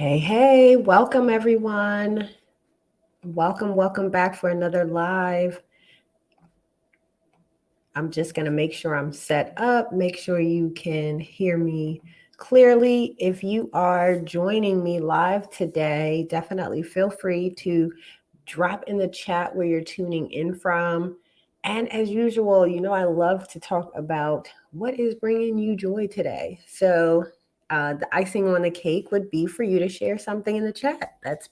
Hey, welcome everyone. Welcome back for another live. I'm just going to make sure I'm set up, make sure you can hear me clearly. If you are joining me live today, definitely feel free to drop in the chat where you're tuning in from. And as usual, I love to talk about what is bringing you joy today. So, the icing on the cake would be for you to share something in the chat that's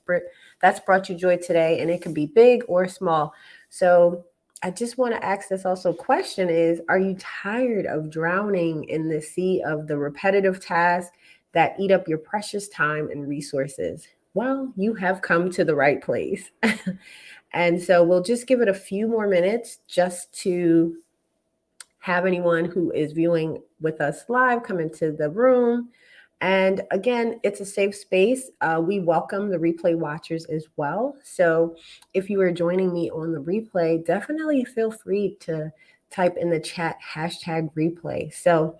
brought you joy today, and it could be big or small. So, I just want to ask this also question is, are you tired of drowning in the sea of the repetitive tasks that eat up your precious time and resources? Well, you have come to the right place. And so we'll just give it a few more minutes just to have anyone who is viewing with us live come into the room. And again, it's a safe space. We welcome the replay watchers as well. So if you are joining me on the replay, definitely feel free to type in the chat #replay. So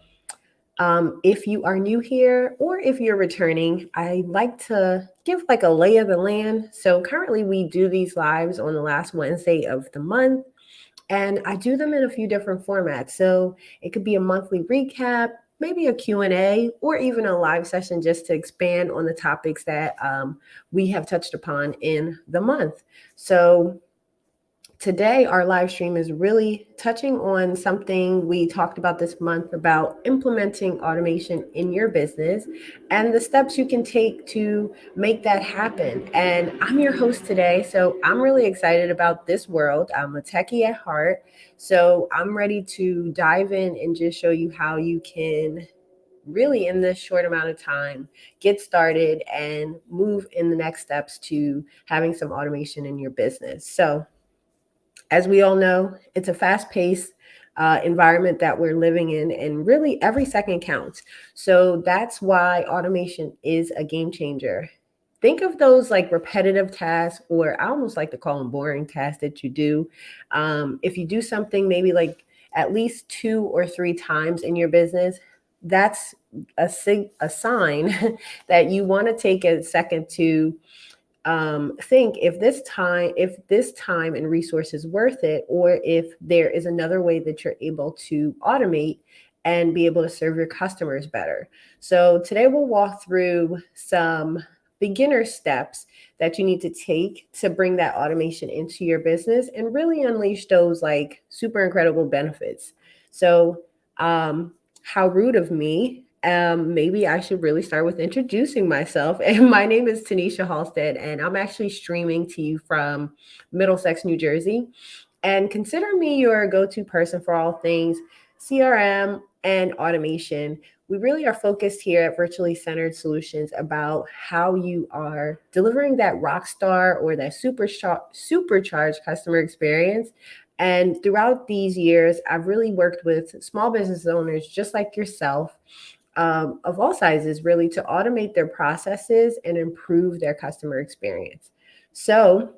if you are new here or if you're returning, I like to give like a lay of the land. So currently we do these lives on the last Wednesday of the month, and I do them in a few different formats. So it could be a monthly recap, maybe a Q&A, or even a live session just to expand on the topics that we have touched upon in the month. So today, our live stream is really touching on something we talked about this month about implementing automation in your business and the steps you can take to make that happen. And I'm your host today, so I'm really excited about this world. I'm a techie at heart, so I'm ready to dive in and just show you how you can really in this short amount of time get started and move in the next steps to having some automation in your business. So as we all know, it's a fast paced environment that we're living in, and really every second counts. So that's why automation is a game changer. Think of those like repetitive tasks, or I almost like to call them boring tasks that you do. If you do something maybe like at least 2 or 3 times in your business, that's a sign that you want to take a second to think if this time and resource is worth it, or if there is another way that you're able to automate and be able to serve your customers better. So today we'll walk through some beginner steps that you need to take to bring that automation into your business and really unleash those like super incredible benefits. So how rude of me. Maybe I should really start with introducing myself. And my name is Tanisha Halstead, and I'm actually streaming to you from Middlesex, New Jersey. And consider me your go to person for all things CRM and automation. We really are focused here at Virtually Centered Solutions about how you are delivering that rock star or that supercharged customer experience. And throughout these years, I've really worked with small business owners just like yourself, of all sizes, really, to automate their processes and improve their customer experience. So,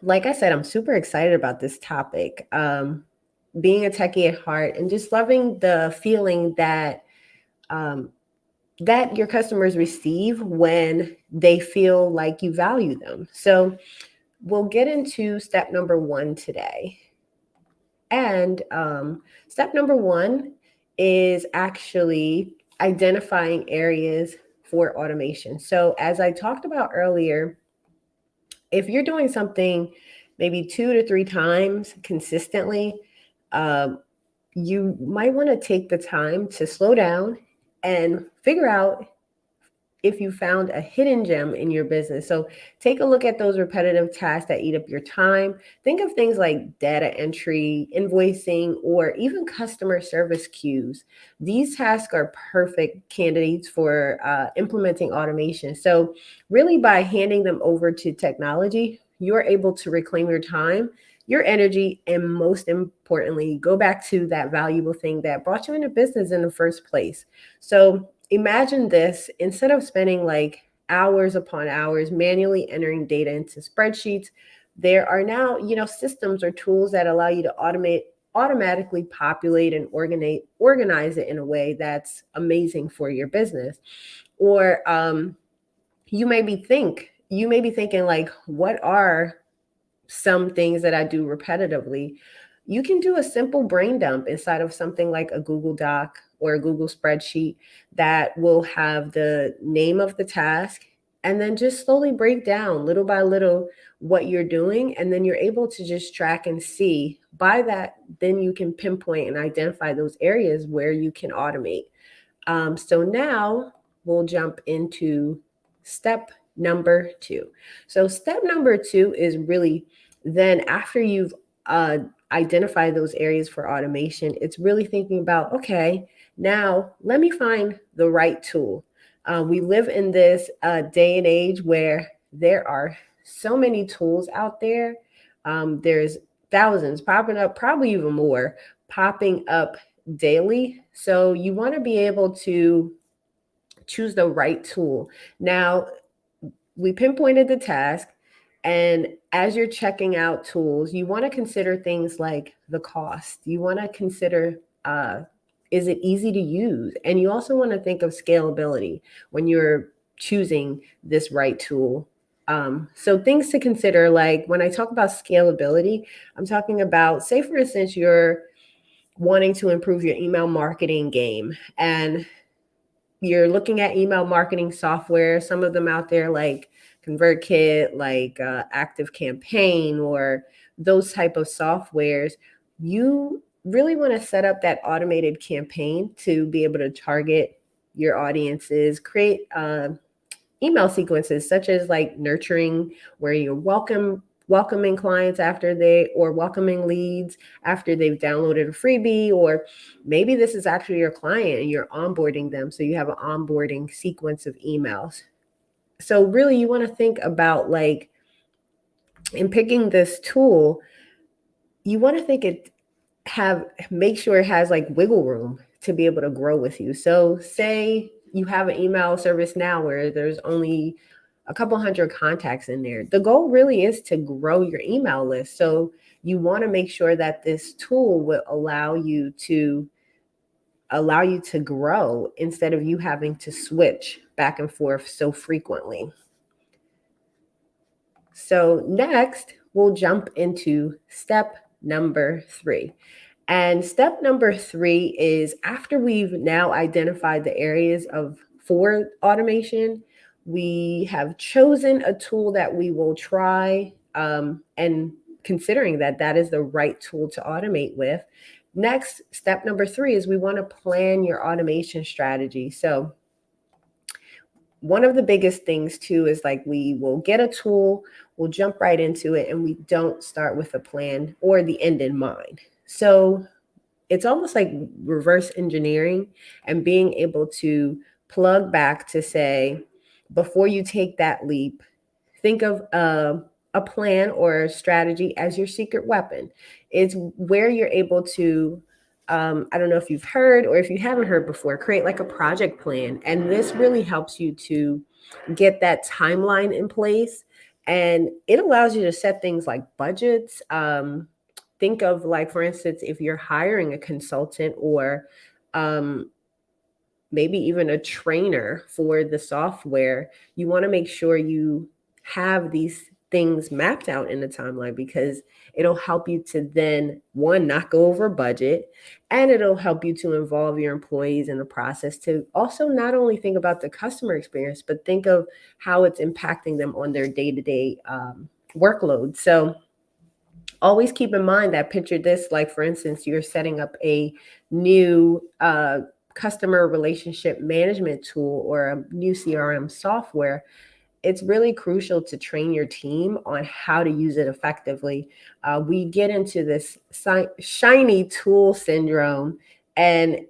like I said, I'm super excited about this topic. Being a techie at heart and just loving the feeling um, that your customers receive when they feel like you value them. So, we'll get into step number one today. And step number one is actually identifying areas for automation. So, as I talked about earlier, if you're doing something maybe 2 to 3 times consistently, um, you might want to take the time to slow down and figure out if you found a hidden gem in your business. So take a look at those repetitive tasks that eat up your time. Think of things like data entry, invoicing, or even customer service queues. These tasks are perfect candidates for implementing automation. So really by handing them over to technology, you're able to reclaim your time, your energy, and most importantly, go back to that valuable thing that brought you into business in the first place. So imagine this: instead of spending like hours upon hours manually entering data into spreadsheets, there are now, systems or tools that allow you to automatically populate and organize it in a way that's amazing for your business. Or you may be thinking like, what are some things that I do repetitively? You can do a simple brain dump inside of something like a Google Doc or a Google spreadsheet that will have the name of the task, and then just slowly break down little by little what you're doing. And then you're able to just track and see by that, then you can pinpoint and identify those areas where you can automate. So now we'll jump into step number two. So, step number two is really then after you've uh, identified those areas for automation, it's really thinking about, okay, now let me find the right tool. We live in this day and age where there are so many tools out there. There's thousands popping up, probably even more popping up daily. So you want to be able to choose the right tool. Now, we pinpointed the task, and as you're checking out tools, you want to consider things like the cost. You want to consider, is it easy to use? And you also want to think of scalability when you're choosing this right tool. So things to consider, like when I talk about scalability, I'm talking about, say for instance, you're wanting to improve your email marketing game, and you're looking at email marketing software, some of them out there like ConvertKit, like Active Campaign, or those type of softwares. You really want to set up that automated campaign to be able to target your audiences, create email sequences such as like nurturing, where you're welcoming clients after they, or welcoming leads after they've downloaded a freebie, or maybe this is actually your client and you're onboarding them, so you have an onboarding sequence of emails. So really you want to think about, like, in picking this tool, you want to think it make sure it has like wiggle room to be able to grow with you. So say you have an email service now where there's only a couple hundred contacts in there. The goal really is to grow your email list. So you want to make sure that this tool will allow you to grow instead of you having to switch back and forth so frequently. So next, we'll jump into step number three. And step number three is, after we've now identified the areas for automation, we have chosen a tool that we will try, and considering that that is the right tool to automate with. Next, step number three is we want to plan your automation strategy. So one of the biggest things too is, like, we will get a tool, we'll jump right into it, and we don't start with a plan or the end in mind. So it's almost like reverse engineering and being able to plug back to say, before you take that leap, think of a plan or a strategy as your secret weapon. It's where you're able to, I don't know if you've heard, or if you haven't heard before, create like a project plan. And this really helps you to get that timeline in place. And it allows you to set things like budgets. Think of, like, for instance, if you're hiring a consultant, or maybe even a trainer for the software, you want to make sure you have these things mapped out in the timeline, because it'll help you to then, one, not go over budget, and it'll help you to involve your employees in the process, to also not only think about the customer experience, but think of how it's impacting them on their day-to-day workload. So always keep in mind that, picture this, like, for instance, you're setting up a new customer relationship management tool or a new CRM software. It's really crucial to train your team on how to use it effectively. We get into this shiny tool syndrome, and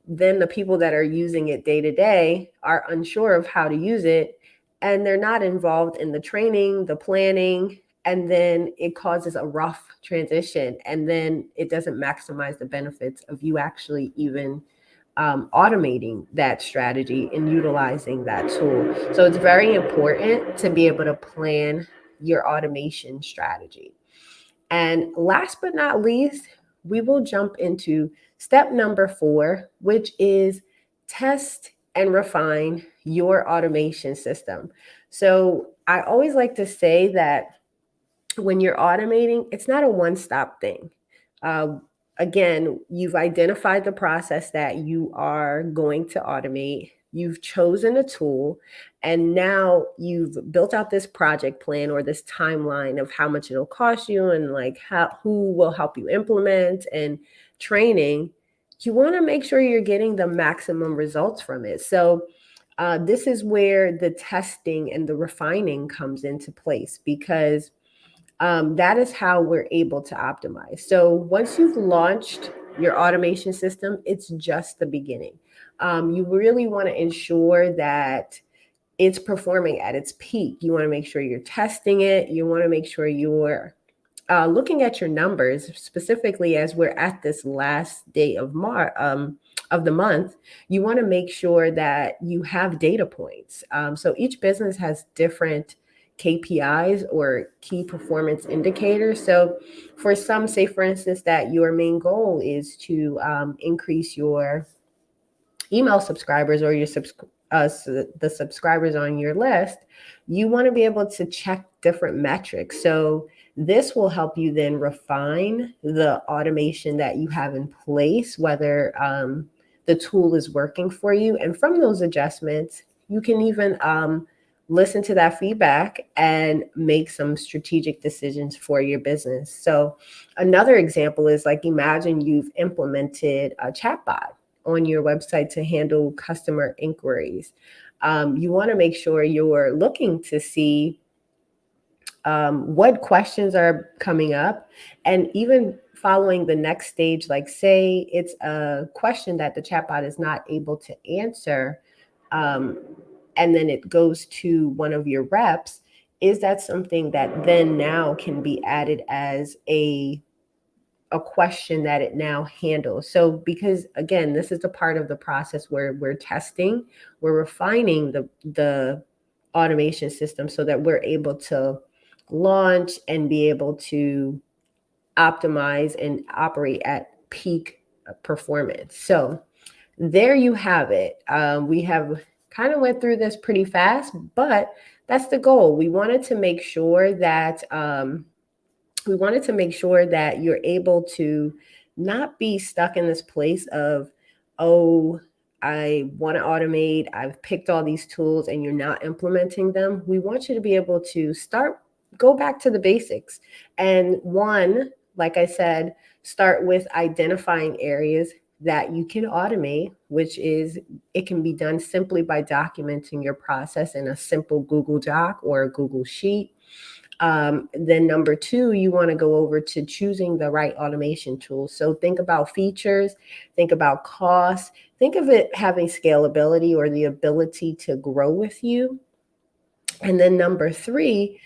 then the people that are using it day to day are unsure of how to use it, and they're not involved in the training, the planning, and then it causes a rough transition, and then it doesn't maximize the benefits of you actually even automating that strategy and utilizing that tool. So it's very important to be able to plan your automation strategy. And last but not least, we will jump into step number 4, which is test and refine your automation system. So I always like to say that when you're automating, it's not a one-stop thing. Uh, Again, you've identified the process that you are going to automate. You've chosen a tool, and now you've built out this project plan or this timeline of how much it'll cost you and like how who will help you implement and training. You want to make sure you're getting the maximum results from it. So this is where the testing and the refining comes into place because that is how we're able to optimize. So once you've launched your automation system, it's just the beginning. You really want to ensure that it's performing at its peak. You want to make sure you're testing it. You want to make sure you're looking at your numbers, specifically as we're at this last day of of the month. You want to make sure that you have data points. So each business has different KPIs or key performance indicators. So for some, say for instance, that your main goal is to increase your email subscribers or your the subscribers on your list, you want to be able to check different metrics. So this will help you then refine the automation that you have in place, whether the tool is working for you. And from those adjustments, you can even listen to that feedback and make some strategic decisions for your business. So another example is like, imagine you've implemented a chatbot on your website to handle customer inquiries. You want to make sure you're looking to see what questions are coming up, and even following the next stage, like say it's a question that the chatbot is not able to answer, um, and then it goes to one of your reps. Is that something that then now can be added as a question that it now handles? So because again, this is the part of the process where we're testing, we're refining the automation system so that we're able to launch and be able to optimize and operate at peak performance. So there you have it. We have kind of went through this pretty fast, but that's the goal. We wanted to make sure that you're able to not be stuck in this place of, oh, I want to automate, I've picked all these tools and you're not implementing them. We want you to be able to go back to the basics. And one, like I said, start with identifying areas that you can automate, which is it can be done simply by documenting your process in a simple Google Doc or a Google Sheet. Then number two, you want to go over to choosing the right automation tool. So think about features, think about costs, think of it having scalability or the ability to grow with you. And then number three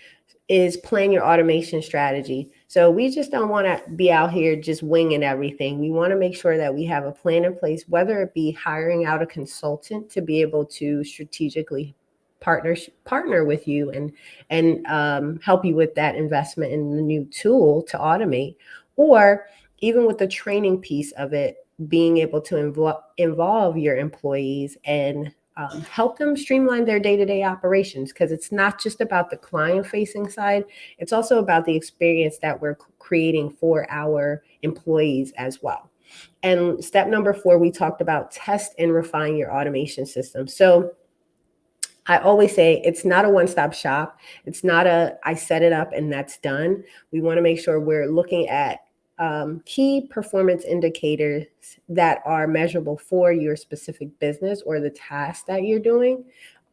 is plan your automation strategy. So we just don't want to be out here just winging everything. We want to make sure that we have a plan in place, whether it be hiring out a consultant to be able to strategically partner with you and help you with that investment in the new tool to automate, or even with the training piece of it, being able to involve your employees and help them streamline their day-to-day operations, because it's not just about the client-facing side, it's also about the experience that we're creating for our employees as well. And step number four, we talked about test and refine your automation system. So I always say it's not a one-stop shop. It's not I set it up and that's done. We want to make sure we're looking at key performance indicators that are measurable for your specific business or the task that you're doing.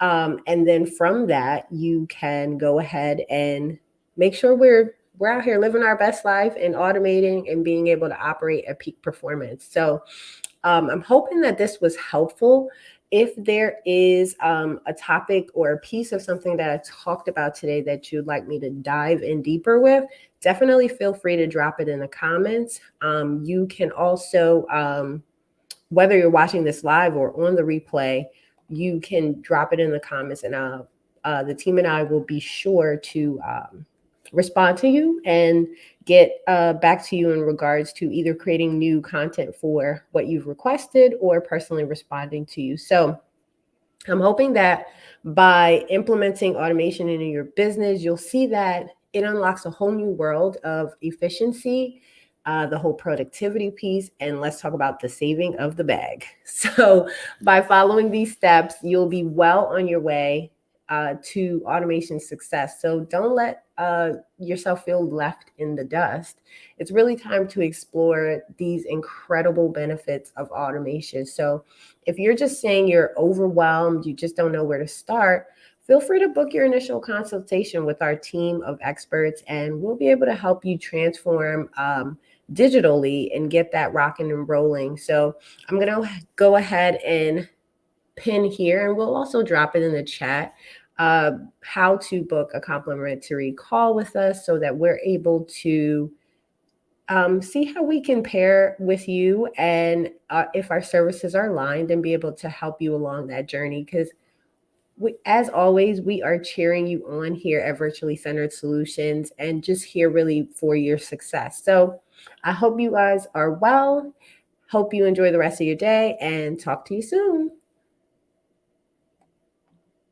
And then from that, you can go ahead and make sure we're out here living our best life and automating and being able to operate at peak performance. So I'm hoping that this was helpful. If there is a topic or a piece of something that I talked about today that you'd like me to dive in deeper with, definitely feel free to drop it in the comments. You can also, whether you're watching this live or on the replay, you can drop it in the comments, and the team and I will be sure to respond to you and get back to you in regards to either creating new content for what you've requested or personally responding to you. So I'm hoping that by implementing automation into your business, you'll see that it unlocks a whole new world of efficiency, the whole productivity piece, and let's talk about the saving of the bag. So, by following these steps, you'll be well on your way to automation success. So, don't let yourself feel left in the dust. It's really time to explore these incredible benefits of automation. So, if you're just saying you're overwhelmed, you just don't know where to start, feel free to book your initial consultation with our team of experts, and we'll be able to help you transform digitally and get that rocking and rolling. So I'm going to go ahead and pin here, and we'll also drop it in the chat, how to book a complimentary call with us so that we're able to see how we can pair with you, and if our services are aligned, and be able to help you along that journey. Because as always, we are cheering you on here at Virtually Centered Solutions, and just here really for your success. So I hope you guys are well. Hope you enjoy the rest of your day, and talk to you soon.